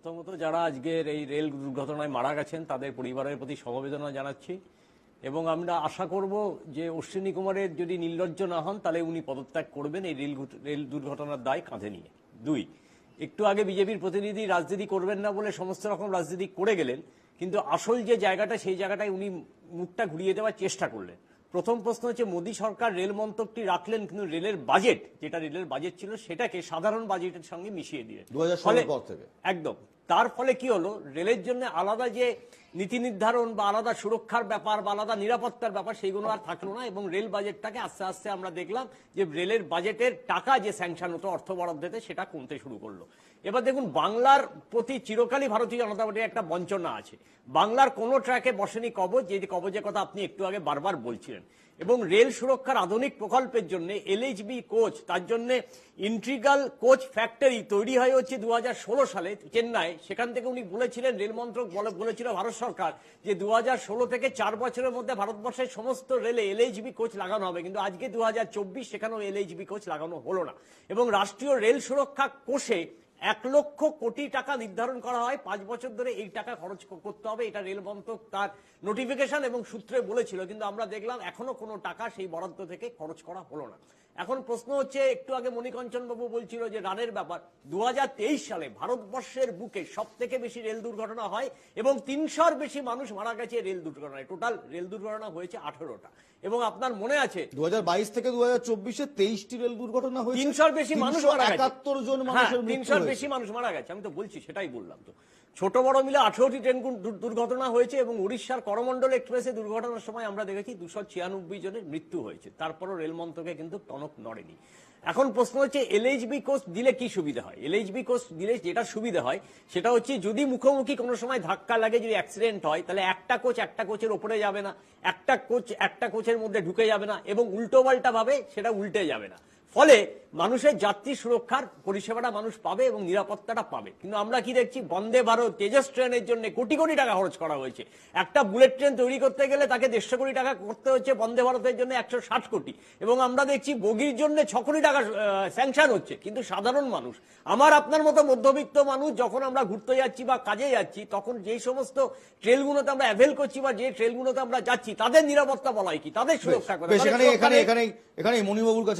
প্রথমত যারা আজকের এই রেল দুর্ঘটনায় মারা গেছেন তাদের পরিবারের প্রতি সমবেদনা জানাচ্ছি এবং আমরা আশা করব যে অশ্বিনী কুমারের যদি নির্লজ্জ না হন তাহলে উনি পদত্যাগ করবেন এই রেল দুর্ঘটনার দায় কাঁধে নিয়ে। দুই, একটু আগে বিজেপির প্রতিনিধি রাজনীতি করবেন না বলে সমস্ত রকম রাজনীতি করে গেলেন, কিন্তু আসল যে জায়গাটা সেই জায়গাটায় উনি মুখটা ঘুরিয়ে দেওয়ার চেষ্টা করলেন। প্রথম প্রশ্ন হচ্ছে, মোদী সরকার রেল মন্ত্রকটি রাখলেন কিন্তু রেলের বাজেট, যেটা রেলের বাজেট ছিল সেটাকে সাধারণ বাজেটের সঙ্গে মিশিয়ে দিলেন 2016 পর থেকে। একদম। তার ফলে কি হলো, রেলের জন্য আলাদা যে নীতি নির্ধারণ বা আলাদা সুরক্ষার ব্যাপার বা আলাদা নিরাপত্তার ব্যাপার সেইগুলো আর থাকলো না এবং রেল বাজেটটাকে আস্তে আস্তে আমরা দেখলাম যে রেলের বাজেটের টাকা যে স্যাংশন হতো অর্থ বরাদ্দতে সেটা কমতে শুরু করলো। এবার দেখুন, বাংলার প্রতি চিরকালই ভারতীয় জনতা পার্টির একটা বঞ্চনা আছে। বাংলার কোনো ট্র্যাকে বসেনি কবচ, যে কবচের কথা আপনি একটু আগে বারবার বলছিলেন, এবং রেল সুরক্ষার আধুনিক প্রকল্পের জন্য এলএইচবি কোচ, তার জন্য ইন্ট্রিগাল কোচ ফ্যাক্টরি তৈরি হয় হচ্ছে 2016 সালে চেন্নাই। সেখান থেকে উনি বলেছিলেন, রেল মন্ত্রক বলেছিল ভারত সরকার যে 2016 থেকে 4 বছরের মধ্যে ভারতবর্ষের সমস্ত রেলে এলএইচবি কোচ লাগানো হবে, কিন্তু আজকে 2024 সেখানেও এলএইচবি কোচ লাগানো হলো না। এবং রাষ্ট্রীয় রেল সুরক্ষা কোষে 1 লক্ষ কোটি টাকা নির্ধারণ করা হয়, 5 বছর ধরে এই টাকা খরচ করতে হবে, এটা রেল মন্ত্রক তার নোটিফিকেশন এবং সূত্রে বলেছিল, কিন্তু আমরা দেখলাম এখনো কোনো টাকা সেই বরাদ্দ থেকে খরচ করা হলো না। এখন প্রশ্ন হচ্ছে, একটু আগে মণিকাঞ্চন বাবু বলছিল যে রানের ব্যাপার, 2023 সালে ভারতবর্ষের বুকে সব থেকে বেশি রেল দুর্ঘটনা হয় এবং 300-র বেশি মানুষ মারা গেছে রেল দুর্ঘটনায়। টোটাল রেল দুর্ঘটনা হয়েছে 18টা। এবং আপনার মনে আছে 2022 থেকে 2024-এ 23টি রেল দুর্ঘটনা হয়েছে, 300-র বেশি মানুষ মারা গেছে, 71 জন মানুষের মৃত্যু 300-র বেশি মানুষ মারা গেছে। আমি তো বলছি, সেটাই বললাম। তো ছোট বড় মিলে 18টি ট্রেন দুর্ঘটনা হয়েছে এবং উড়িষ্যার করমন্ডল এক্সপ্রেসে দুর্ঘটনার সময় আমরা দেখেছি 296 জনের মৃত্যু হয়েছে। তারপরও রেল মন্ত্রকে কিন্তু টনক নড়েনি। এখন প্রশ্ন হচ্ছে, এলএইচবি কোচ দিলে কি সুবিধা হয়? এলএইচবি কোচ দিলে যেটা সুবিধা হয় সেটা হচ্ছে, যদি মুখোমুখি কোনো সময় ধাক্কা লাগে, যদি অ্যাক্সিডেন্ট হয়, তাহলে একটা কোচের ওপরে যাবে না, একটা কোচের মধ্যে ঢুকে যাবে না এবং উল্টো পাল্টা ভাবে সেটা উল্টে যাবে না। ফলে মানুষের যাত্রী সুরক্ষার পরিষেবাটা মানুষ পাবে এবং নিরাপত্তাটা পাবে। কিন্তু আমরা কি দেখছি, বন্দে ভারত তেজস ট্রেনের জন্য কোটি কোটি টাকা খরচ করা হয়েছে। একটা বুলেট ট্রেন তৈরি করতে গেলে তাকে 150 কোটি টাকা করতে হচ্ছে, বন্দে ভারতের জন্য 160 কোটি, এবং আমরা দেখছি বগির জন্য 6 কোটি টাকা স্যাংশন হচ্ছে। কিন্তু সাধারণ মানুষ, আমার আপনার মতো মধ্যবিত্ত মানুষ, যখন আমরা ঘুরতে যাচ্ছি বা কাজে যাচ্ছি, তখন যেই সমস্ত ট্রেনগুলোতে আমরা অ্যাভেল করছি বা যে ট্রেনগুলোতে আমরা যাচ্ছি, তাদের নিরাপত্তা বলা হয় কি, তাদের সুরক্ষা করা। এখানে মণিবাবুর কাছে